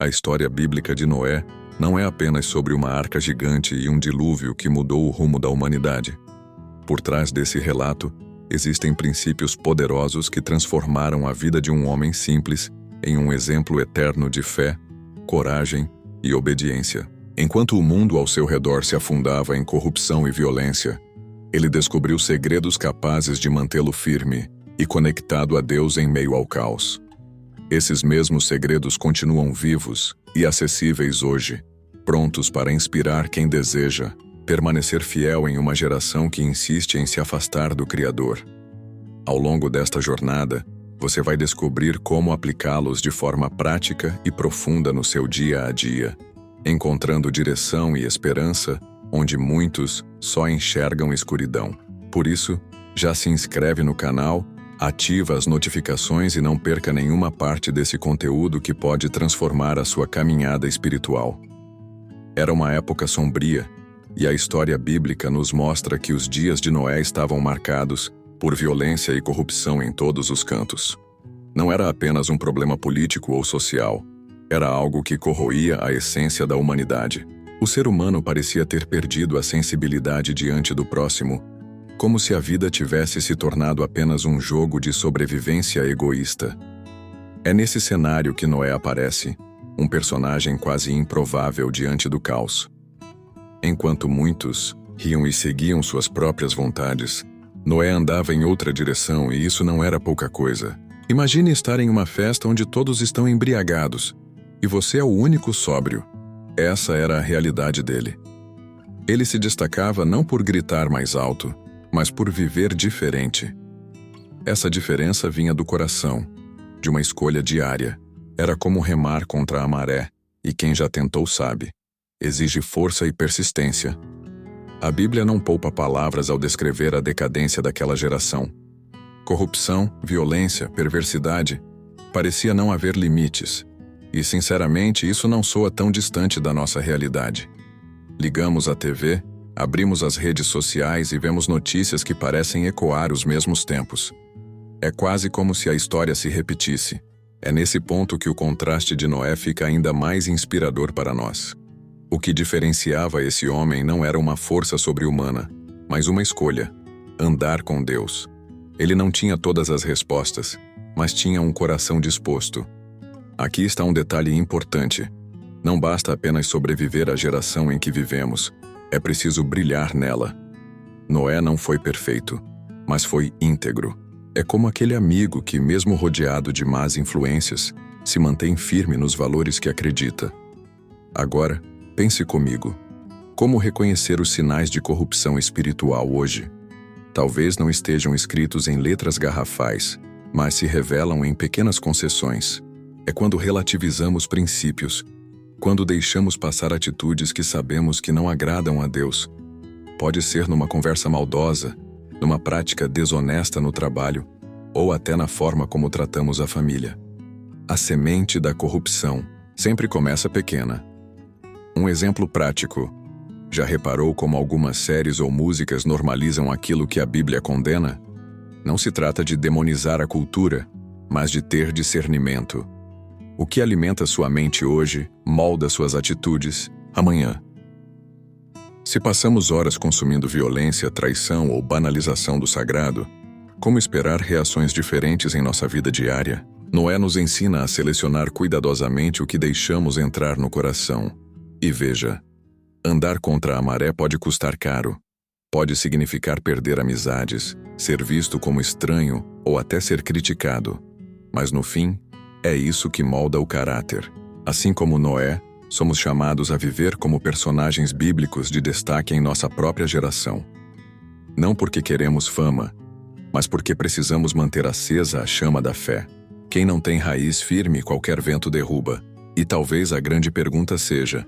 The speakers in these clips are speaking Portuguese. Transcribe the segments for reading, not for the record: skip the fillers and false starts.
A história bíblica de Noé não é apenas sobre uma arca gigante e um dilúvio que mudou o rumo da humanidade. Por trás desse relato, existem princípios poderosos que transformaram a vida de um homem simples em um exemplo eterno de fé, coragem e obediência. Enquanto o mundo ao seu redor se afundava em corrupção e violência, ele descobriu segredos capazes de mantê-lo firme e conectado a Deus em meio ao caos. Esses mesmos segredos continuam vivos e acessíveis hoje, prontos para inspirar quem deseja permanecer fiel em uma geração que insiste em se afastar do Criador. Ao longo desta jornada, você vai descobrir como aplicá-los de forma prática e profunda no seu dia a dia, encontrando direção e esperança onde muitos só enxergam escuridão. Por isso, já se inscreve no canal, ativa as notificações e não perca nenhuma parte desse conteúdo que pode transformar a sua caminhada espiritual. Era uma época sombria, e a história bíblica nos mostra que os dias de Noé estavam marcados por violência e corrupção em todos os cantos. Não era apenas um problema político ou social, era algo que corroía a essência da humanidade. O ser humano parecia ter perdido a sensibilidade diante do próximo, como se a vida tivesse se tornado apenas um jogo de sobrevivência egoísta. É nesse cenário que Noé aparece, um personagem quase improvável diante do caos. Enquanto muitos riam e seguiam suas próprias vontades, Noé andava em outra direção e isso não era pouca coisa. Imagine estar em uma festa onde todos estão embriagados e você é o único sóbrio. Essa era a realidade dele. Ele se destacava não por gritar mais alto, mas por viver diferente. Essa diferença vinha do coração, de uma escolha diária. Era como remar contra a maré, e quem já tentou sabe. Exige força e persistência. A Bíblia não poupa palavras ao descrever a decadência daquela geração. Corrupção, violência, perversidade, parecia não haver limites. E, sinceramente, isso não soa tão distante da nossa realidade. Ligamos a TV, abrimos as redes sociais e vemos notícias que parecem ecoar os mesmos tempos. É quase como se a história se repetisse. É nesse ponto que o contraste de Noé fica ainda mais inspirador para nós. O que diferenciava esse homem não era uma força sobre-humana, mas uma escolha: andar com Deus. Ele não tinha todas as respostas, mas tinha um coração disposto. Aqui está um detalhe importante. Não basta apenas sobreviver à geração em que vivemos, é preciso brilhar nela. Noé não foi perfeito, mas foi íntegro. É como aquele amigo que, mesmo rodeado de más influências, se mantém firme nos valores que acredita. Agora, pense comigo. Como reconhecer os sinais de corrupção espiritual hoje? Talvez não estejam escritos em letras garrafais, mas se revelam em pequenas concessões. É quando relativizamos princípios, quando deixamos passar atitudes que sabemos que não agradam a Deus. Pode ser numa conversa maldosa, numa prática desonesta no trabalho, ou até na forma como tratamos a família. A semente da corrupção sempre começa pequena. Um exemplo prático. Já reparou como algumas séries ou músicas normalizam aquilo que a Bíblia condena? Não se trata de demonizar a cultura, mas de ter discernimento. O que alimenta sua mente hoje molda suas atitudes amanhã. Se passamos horas consumindo violência, traição ou banalização do sagrado, como esperar reações diferentes em nossa vida diária? Noé nos ensina a selecionar cuidadosamente o que deixamos entrar no coração. E veja, andar contra a maré pode custar caro. Pode significar perder amizades, ser visto como estranho ou até ser criticado. Mas no fim, é isso que molda o caráter. Assim como Noé, somos chamados a viver como personagens bíblicos de destaque em nossa própria geração. Não porque queremos fama, mas porque precisamos manter acesa a chama da fé. Quem não tem raiz firme, qualquer vento derruba. E talvez a grande pergunta seja: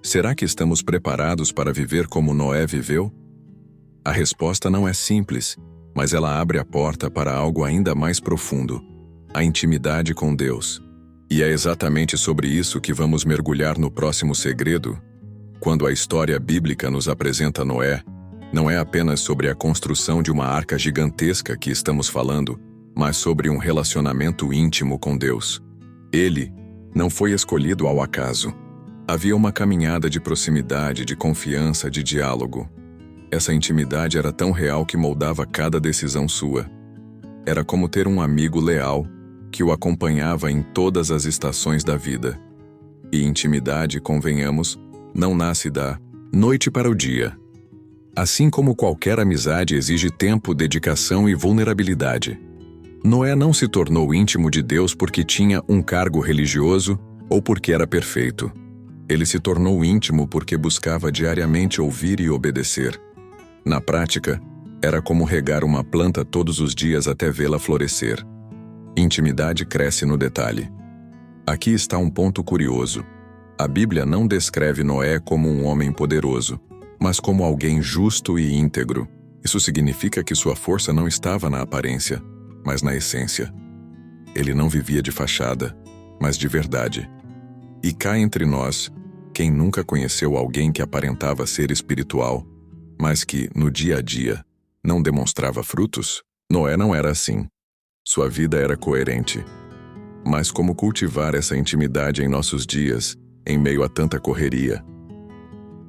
será que estamos preparados para viver como Noé viveu? A resposta não é simples, mas ela abre a porta para algo ainda mais profundo: a intimidade com Deus. E é exatamente sobre isso que vamos mergulhar no próximo segredo. Quando a história bíblica nos apresenta Noé, não é apenas sobre a construção de uma arca gigantesca que estamos falando, mas sobre um relacionamento íntimo com Deus. Ele, Não foi escolhido ao acaso. Havia uma caminhada de proximidade, de confiança, de diálogo. Essa intimidade era tão real que moldava cada decisão sua. Era como ter um amigo leal que o acompanhava em todas as estações da vida. E intimidade, convenhamos, não nasce da noite para o dia. Assim como qualquer amizade exige tempo, dedicação e vulnerabilidade. Noé não se tornou íntimo de Deus porque tinha um cargo religioso ou porque era perfeito. Ele se tornou íntimo porque buscava diariamente ouvir e obedecer. Na prática, era como regar uma planta todos os dias até vê-la florescer. Intimidade cresce no detalhe. Aqui está um ponto curioso. A Bíblia não descreve Noé como um homem poderoso, mas como alguém justo e íntegro. Isso significa que sua força não estava na aparência, mas na essência. Ele não vivia de fachada, mas de verdade. E cá entre nós, quem nunca conheceu alguém que aparentava ser espiritual, mas que, no dia a dia, não demonstrava frutos? Noé não era assim. Sua vida era coerente. Mas como cultivar essa intimidade em nossos dias, em meio a tanta correria?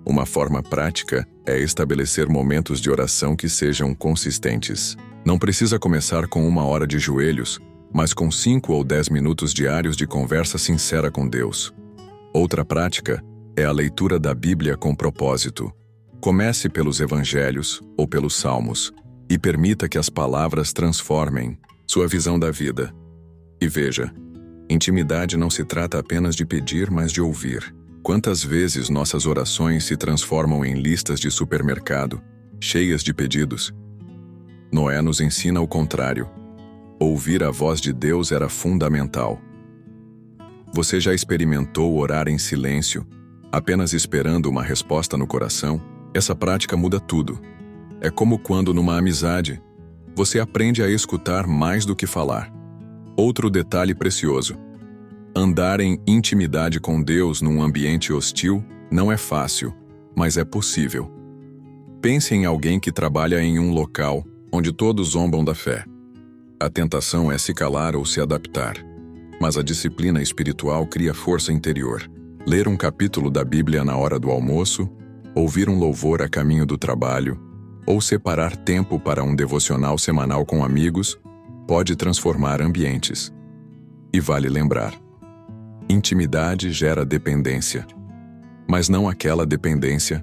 Uma forma prática é estabelecer momentos de oração que sejam consistentes. Não precisa começar com 1 hora de joelhos, mas com 5 ou 10 minutos diários de conversa sincera com Deus. Outra prática é a leitura da Bíblia com propósito. Comece pelos Evangelhos ou pelos Salmos e permita que as palavras transformem sua visão da vida. E veja, intimidade não se trata apenas de pedir, mas de ouvir. Quantas vezes nossas orações se transformam em listas de supermercado, cheias de pedidos? Noé nos ensina o contrário. Ouvir a voz de Deus era fundamental. Você já experimentou orar em silêncio, apenas esperando uma resposta no coração? Essa prática muda tudo. É como quando, numa amizade, você aprende a escutar mais do que falar. Outro detalhe precioso. Andar em intimidade com Deus num ambiente hostil não é fácil, mas é possível. Pense em alguém que trabalha em um local onde todos zombam da fé. A tentação é se calar ou se adaptar. Mas a disciplina espiritual cria força interior. Ler um capítulo da Bíblia na hora do almoço, ouvir um louvor a caminho do trabalho, ou separar tempo para um devocional semanal com amigos, pode transformar ambientes. E vale lembrar, intimidade gera dependência, mas não aquela dependência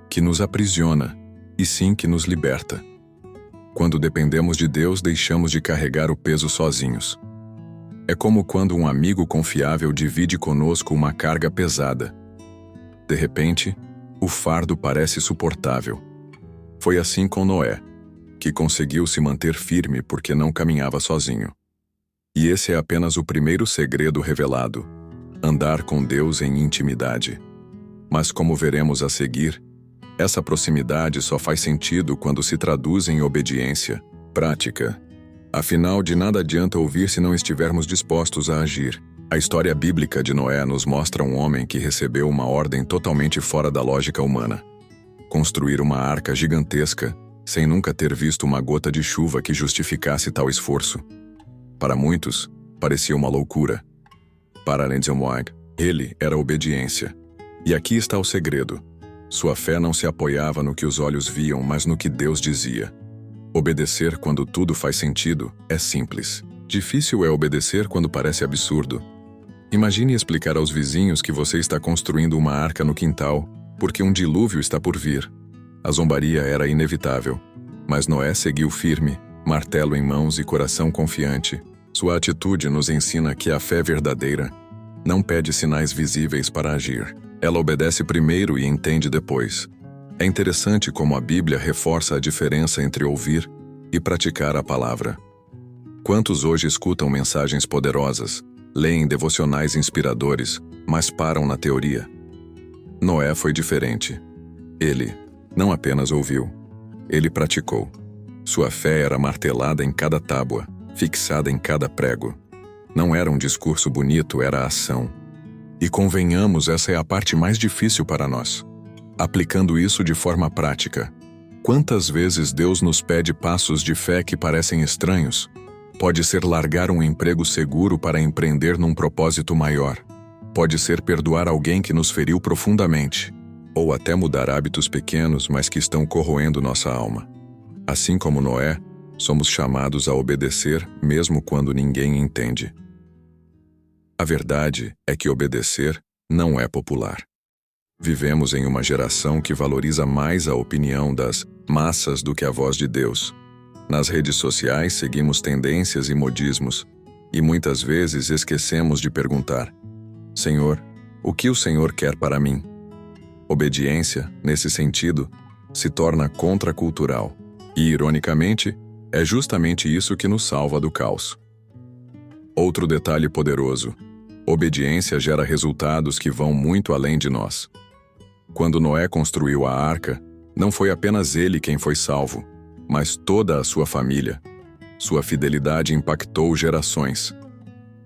que nos aprisiona, e sim que nos liberta. Quando dependemos de Deus, deixamos de carregar o peso sozinhos. É como quando um amigo confiável divide conosco uma carga pesada. De repente, o fardo parece suportável. Foi assim com Noé, que conseguiu se manter firme porque não caminhava sozinho. E esse é apenas o primeiro segredo revelado: andar com Deus em intimidade. Mas como veremos a seguir, essa proximidade só faz sentido quando se traduz em obediência prática. Afinal, de nada adianta ouvir se não estivermos dispostos a agir. A história bíblica de Noé nos mostra um homem que recebeu uma ordem totalmente fora da lógica humana: construir uma arca gigantesca, sem nunca ter visto uma gota de chuva que justificasse tal esforço. Para muitos, parecia uma loucura. Para Lindsay White, ele era obediência. E aqui está o segredo. Sua fé não se apoiava no que os olhos viam, mas no que Deus dizia. Obedecer quando tudo faz sentido é simples. Difícil é obedecer quando parece absurdo. Imagine explicar aos vizinhos que você está construindo uma arca no quintal, porque um dilúvio está por vir. A zombaria era inevitável. Mas Noé seguiu firme, martelo em mãos e coração confiante. Sua atitude nos ensina que a fé verdadeira não pede sinais visíveis para agir. Ela obedece primeiro e entende depois. É interessante como a Bíblia reforça a diferença entre ouvir e praticar a palavra. Quantos hoje escutam mensagens poderosas, leem devocionais inspiradores, mas param na teoria? Noé foi diferente. Ele não apenas ouviu, ele praticou. Sua fé era martelada em cada tábua, fixada em cada prego. Não era um discurso bonito, era a ação. E convenhamos, essa é a parte mais difícil para nós. Aplicando isso de forma prática. Quantas vezes Deus nos pede passos de fé que parecem estranhos? Pode ser largar um emprego seguro para empreender num propósito maior. Pode ser perdoar alguém que nos feriu profundamente, ou até mudar hábitos pequenos, mas que estão corroendo nossa alma. Assim como Noé, somos chamados a obedecer mesmo quando ninguém entende. A verdade é que obedecer não é popular. Vivemos em uma geração que valoriza mais a opinião das massas do que a voz de Deus. Nas redes sociais seguimos tendências e modismos, e muitas vezes esquecemos de perguntar: Senhor, o que o Senhor quer para mim? Obediência, nesse sentido, se torna contracultural. E, ironicamente, é justamente isso que nos salva do caos. Outro detalhe poderoso: obediência gera resultados que vão muito além de nós. Quando Noé construiu a arca, não foi apenas ele quem foi salvo, mas toda a sua família. Sua fidelidade impactou gerações.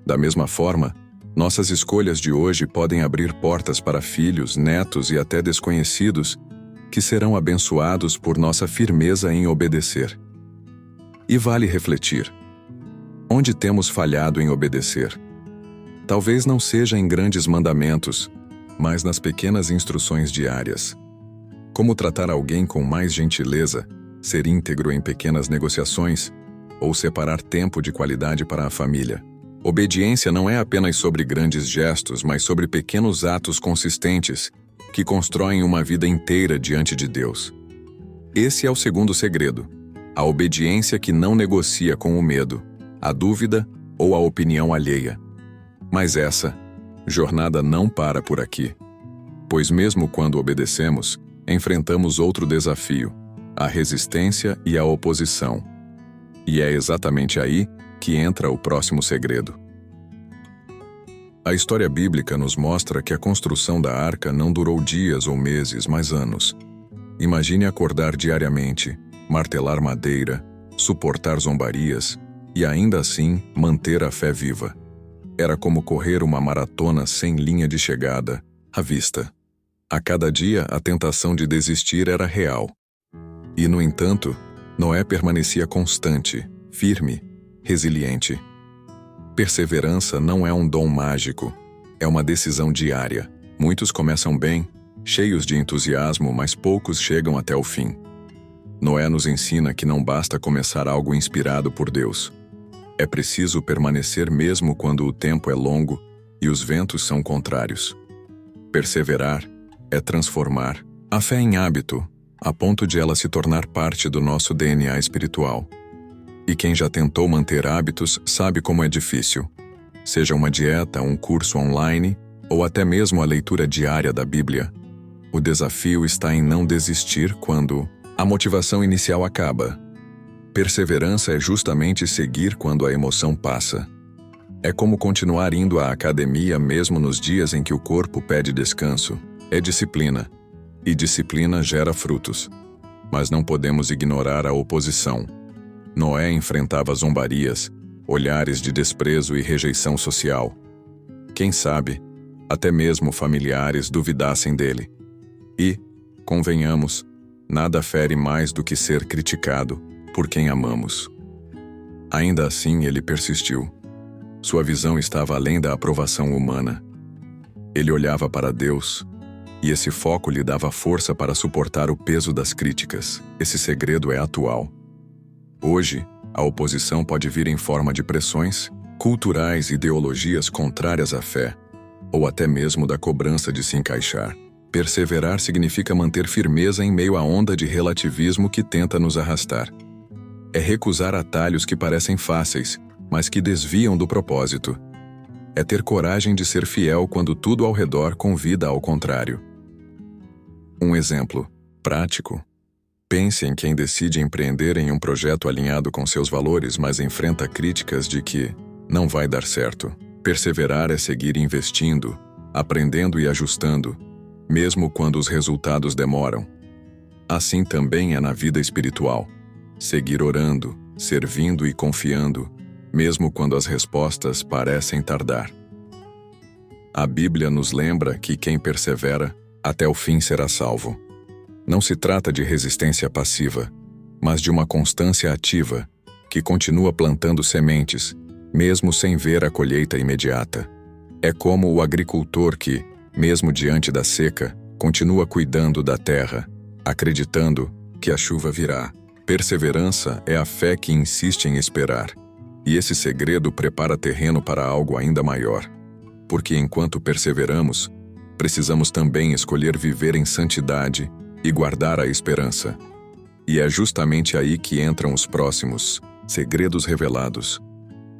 Da mesma forma, nossas escolhas de hoje podem abrir portas para filhos, netos e até desconhecidos que serão abençoados por nossa firmeza em obedecer. E vale refletir: onde temos falhado em obedecer? Talvez não seja em grandes mandamentos, mas nas pequenas instruções diárias. Como tratar alguém com mais gentileza, ser íntegro em pequenas negociações, ou separar tempo de qualidade para a família. Obediência não é apenas sobre grandes gestos, mas sobre pequenos atos consistentes que constroem uma vida inteira diante de Deus. Esse é o segundo segredo: a obediência que não negocia com o medo, a dúvida ou a opinião alheia. Mas essa jornada não para por aqui, pois mesmo quando obedecemos, enfrentamos outro desafio: a resistência e a oposição. E é exatamente aí que entra o próximo segredo. A história bíblica nos mostra que a construção da arca não durou dias ou meses, mas anos. Imagine acordar diariamente, martelar madeira, suportar zombarias e ainda assim manter a fé viva. Era como correr uma maratona sem linha de chegada, à vista. A cada dia a tentação de desistir era real. E, no entanto, Noé permanecia constante, firme, resiliente. Perseverança não é um dom mágico, é uma decisão diária. Muitos começam bem, cheios de entusiasmo, mas poucos chegam até o fim. Noé nos ensina que não basta começar algo inspirado por Deus. É preciso permanecer mesmo quando o tempo é longo e os ventos são contrários. Perseverar é transformar a fé em hábito, a ponto de ela se tornar parte do nosso DNA espiritual. E quem já tentou manter hábitos sabe como é difícil. Seja uma dieta, um curso online ou até mesmo a leitura diária da Bíblia. O desafio está em não desistir quando a motivação inicial acaba. Perseverança é justamente seguir quando a emoção passa. É como continuar indo à academia mesmo nos dias em que o corpo pede descanso. É disciplina. E disciplina gera frutos. Mas não podemos ignorar a oposição. Noé enfrentava zombarias, olhares de desprezo e rejeição social. Quem sabe, até mesmo familiares duvidassem dele. E, convenhamos, nada fere mais do que ser criticado por quem amamos. Ainda assim, ele persistiu. Sua visão estava além da aprovação humana. Ele olhava para Deus, e esse foco lhe dava força para suportar o peso das críticas. Esse segredo é atual. Hoje, a oposição pode vir em forma de pressões culturais, ideologias contrárias à fé, ou até mesmo da cobrança de se encaixar. Perseverar significa manter firmeza em meio à onda de relativismo que tenta nos arrastar. É recusar atalhos que parecem fáceis, mas que desviam do propósito. É ter coragem de ser fiel quando tudo ao redor convida ao contrário. Um exemplo prático. Pense em quem decide empreender em um projeto alinhado com seus valores, mas enfrenta críticas de que não vai dar certo. Perseverar é seguir investindo, aprendendo e ajustando, mesmo quando os resultados demoram. Assim também é na vida espiritual. Seguir orando, servindo e confiando, mesmo quando as respostas parecem tardar. A Bíblia nos lembra que quem persevera, até o fim será salvo. Não se trata de resistência passiva, mas de uma constância ativa, que continua plantando sementes, mesmo sem ver a colheita imediata. É como o agricultor que, mesmo diante da seca, continua cuidando da terra, acreditando que a chuva virá. Perseverança é a fé que insiste em esperar. E esse segredo prepara terreno para algo ainda maior. Porque enquanto perseveramos, precisamos também escolher viver em santidade e guardar a esperança. E é justamente aí que entram os próximos segredos revelados.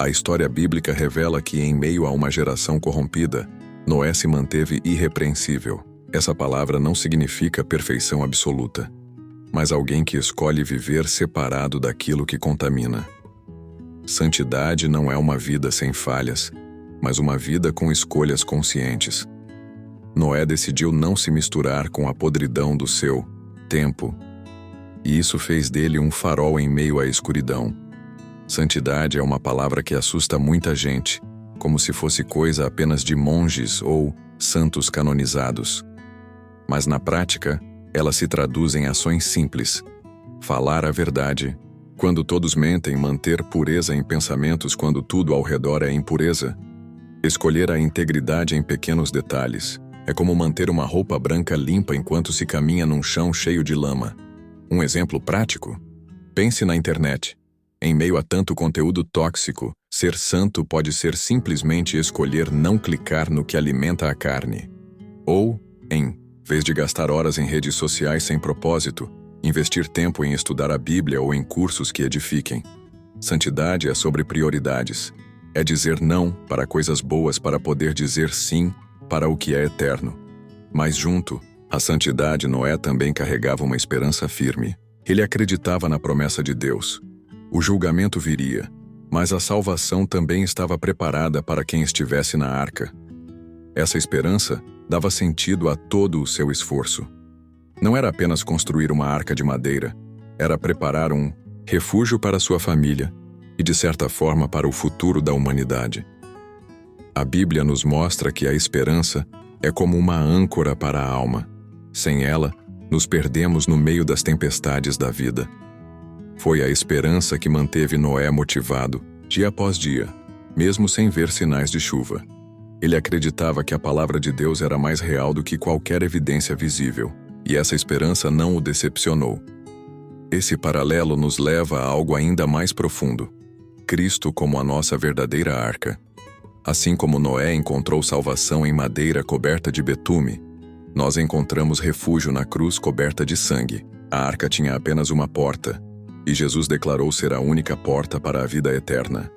A história bíblica revela que, em meio a uma geração corrompida, Noé se manteve irrepreensível. Essa palavra não significa perfeição absoluta, mas alguém que escolhe viver separado daquilo que contamina. Santidade não é uma vida sem falhas, mas uma vida com escolhas conscientes. Noé decidiu não se misturar com a podridão do seu tempo, e isso fez dele um farol em meio à escuridão. Santidade é uma palavra que assusta muita gente, como se fosse coisa apenas de monges ou santos canonizados. Mas na prática, ela se traduz em ações simples. Falar a verdade. Quando todos mentem, manter pureza em pensamentos quando tudo ao redor é impureza. Escolher a integridade em pequenos detalhes. É como manter uma roupa branca limpa enquanto se caminha num chão cheio de lama. Um exemplo prático? Pense na internet. Em meio a tanto conteúdo tóxico, ser santo pode ser simplesmente escolher não clicar no que alimenta a carne. Ou, em vez de gastar horas em redes sociais sem propósito, investir tempo em estudar a Bíblia ou em cursos que edifiquem. Santidade é sobre prioridades. É dizer não para coisas boas para poder dizer sim para o que é eterno. Mas junto à santidade, Noé também carregava uma esperança firme. Ele acreditava na promessa de Deus. O julgamento viria, mas a salvação também estava preparada para quem estivesse na arca. Essa esperança dava sentido a todo o seu esforço. Não era apenas construir uma arca de madeira, era preparar um refúgio para sua família e, de certa forma, para o futuro da humanidade. A Bíblia nos mostra que a esperança é como uma âncora para a alma. Sem ela, nos perdemos no meio das tempestades da vida. Foi a esperança que manteve Noé motivado, dia após dia, mesmo sem ver sinais de chuva. Ele acreditava que a palavra de Deus era mais real do que qualquer evidência visível, e essa esperança não o decepcionou. Esse paralelo nos leva a algo ainda mais profundo: Cristo como a nossa verdadeira arca. Assim como Noé encontrou salvação em madeira coberta de betume, nós encontramos refúgio na cruz coberta de sangue. A arca tinha apenas uma porta, e Jesus declarou ser a única porta para a vida eterna.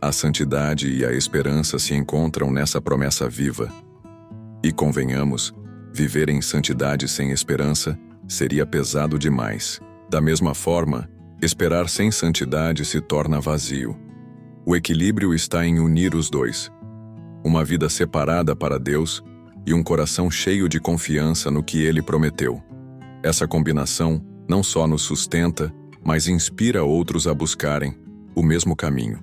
A santidade e a esperança se encontram nessa promessa viva. E convenhamos, viver em santidade sem esperança seria pesado demais. Da mesma forma, esperar sem santidade se torna vazio. O equilíbrio está em unir os dois. Uma vida separada para Deus e um coração cheio de confiança no que Ele prometeu. Essa combinação não só nos sustenta, mas inspira outros a buscarem o mesmo caminho.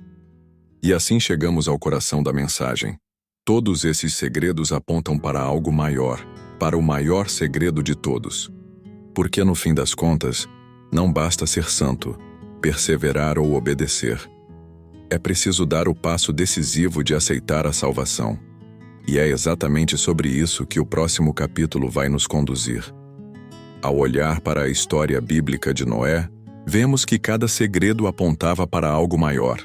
E assim chegamos ao coração da mensagem. Todos esses segredos apontam para algo maior, para o maior segredo de todos. Porque no fim das contas, não basta ser santo, perseverar ou obedecer. É preciso dar o passo decisivo de aceitar a salvação. E é exatamente sobre isso que o próximo capítulo vai nos conduzir. Ao olhar para a história bíblica de Noé, vemos que cada segredo apontava para algo maior.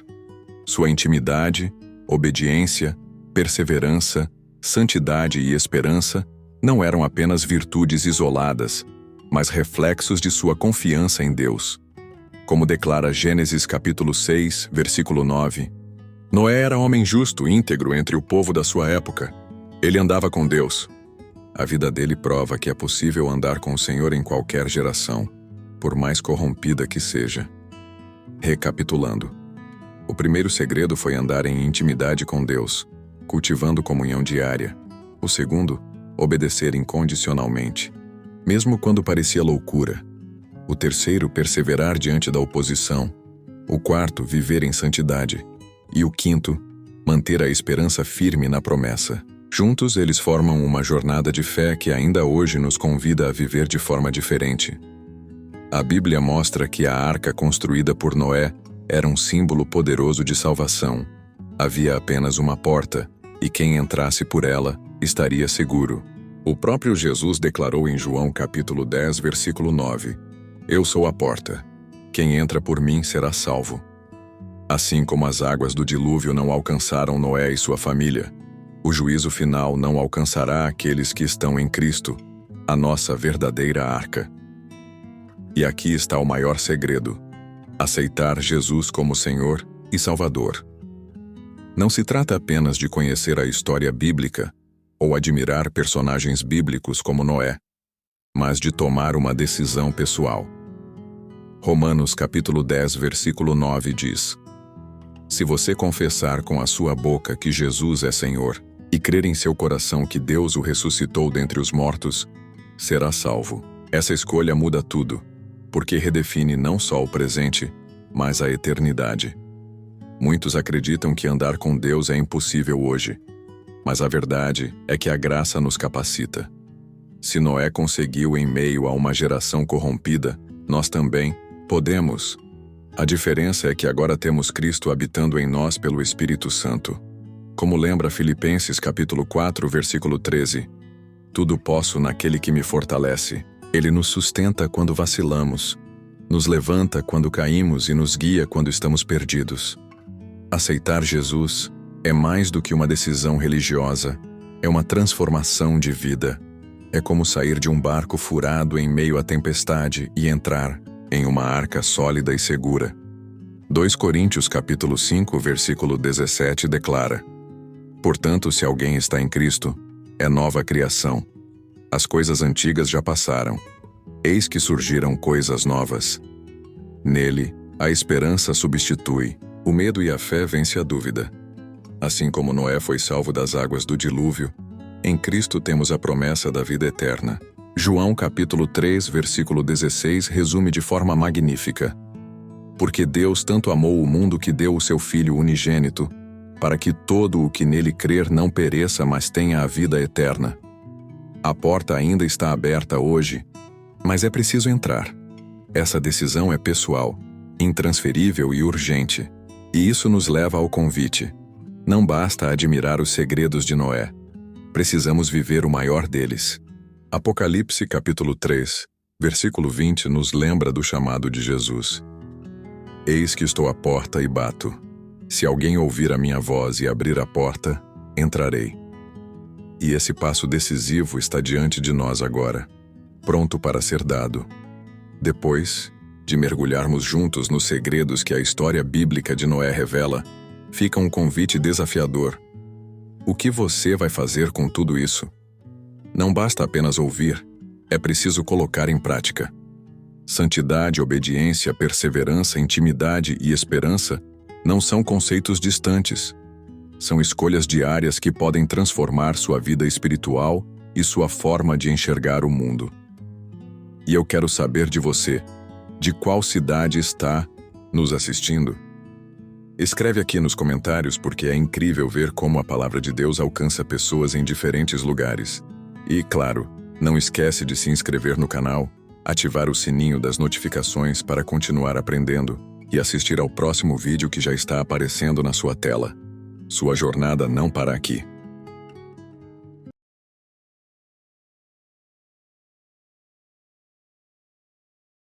Sua intimidade, obediência, perseverança, santidade e esperança não eram apenas virtudes isoladas, mas reflexos de sua confiança em Deus. Como declara Gênesis capítulo 6, versículo 9, Noé era homem justo, íntegro entre o povo da sua época. Ele andava com Deus. A vida dele prova que é possível andar com o Senhor em qualquer geração, por mais corrompida que seja. Recapitulando. O primeiro segredo foi andar em intimidade com Deus, cultivando comunhão diária. O segundo, obedecer incondicionalmente, mesmo quando parecia loucura. O terceiro, perseverar diante da oposição. O quarto, viver em santidade. E o quinto, manter a esperança firme na promessa. Juntos, eles formam uma jornada de fé que ainda hoje nos convida a viver de forma diferente. A Bíblia mostra que a arca construída por Noé era um símbolo poderoso de salvação. Havia apenas uma porta, e quem entrasse por ela estaria seguro. O próprio Jesus declarou em João capítulo 10, versículo 9: Eu sou a porta. Quem entra por mim será salvo. Assim como as águas do dilúvio não alcançaram Noé e sua família, o juízo final não alcançará aqueles que estão em Cristo, a nossa verdadeira arca. E aqui está o maior segredo: aceitar Jesus como Senhor e Salvador. Não se trata apenas de conhecer a história bíblica ou admirar personagens bíblicos como Noé, mas de tomar uma decisão pessoal. Romanos capítulo 10, versículo 9 diz: Se você confessar com a sua boca que Jesus é Senhor e crer em seu coração que Deus o ressuscitou dentre os mortos, será salvo. Essa escolha muda tudo, porque redefine não só o presente, mas a eternidade. Muitos acreditam que andar com Deus é impossível hoje, mas a verdade é que a graça nos capacita. Se Noé conseguiu em meio a uma geração corrompida, nós também podemos. A diferença é que agora temos Cristo habitando em nós pelo Espírito Santo. Como lembra Filipenses capítulo 4, versículo 13: Tudo posso naquele que me fortalece. Ele nos sustenta quando vacilamos, nos levanta quando caímos e nos guia quando estamos perdidos. Aceitar Jesus é mais do que uma decisão religiosa, é uma transformação de vida. É como sair de um barco furado em meio à tempestade e entrar em uma arca sólida e segura. 2 Coríntios capítulo 5, versículo 17 declara: Portanto, se alguém está em Cristo, é nova criação. As coisas antigas já passaram. Eis que surgiram coisas novas. Nele, a esperança substitui. O medo e a fé vence a dúvida. Assim como Noé foi salvo das águas do dilúvio, em Cristo temos a promessa da vida eterna. João capítulo 3, versículo 16 resume de forma magnífica: Porque Deus tanto amou o mundo que deu o seu Filho unigênito, para que todo o que nele crer não pereça, mas tenha a vida eterna. A porta ainda está aberta hoje, mas é preciso entrar. Essa decisão é pessoal, intransferível e urgente. E isso nos leva ao convite. Não basta admirar os segredos de Noé. Precisamos viver o maior deles. Apocalipse capítulo 3, versículo 20 nos lembra do chamado de Jesus. Eis que estou à porta e bato. Se alguém ouvir a minha voz e abrir a porta, entrarei. E esse passo decisivo está diante de nós agora, pronto para ser dado. Depois de mergulharmos juntos nos segredos que a história bíblica de Noé revela, fica um convite desafiador. O que você vai fazer com tudo isso? Não basta apenas ouvir, é preciso colocar em prática. Santidade, obediência, perseverança, intimidade e esperança não são conceitos distantes. São escolhas diárias que podem transformar sua vida espiritual e sua forma de enxergar o mundo. E eu quero saber de você, de qual cidade está nos assistindo? Escreve aqui nos comentários, porque é incrível ver como a palavra de Deus alcança pessoas em diferentes lugares. E, claro, não esquece de se inscrever no canal, ativar o sininho das notificações para continuar aprendendo e assistir ao próximo vídeo que já está aparecendo na sua tela. Sua jornada não para aqui.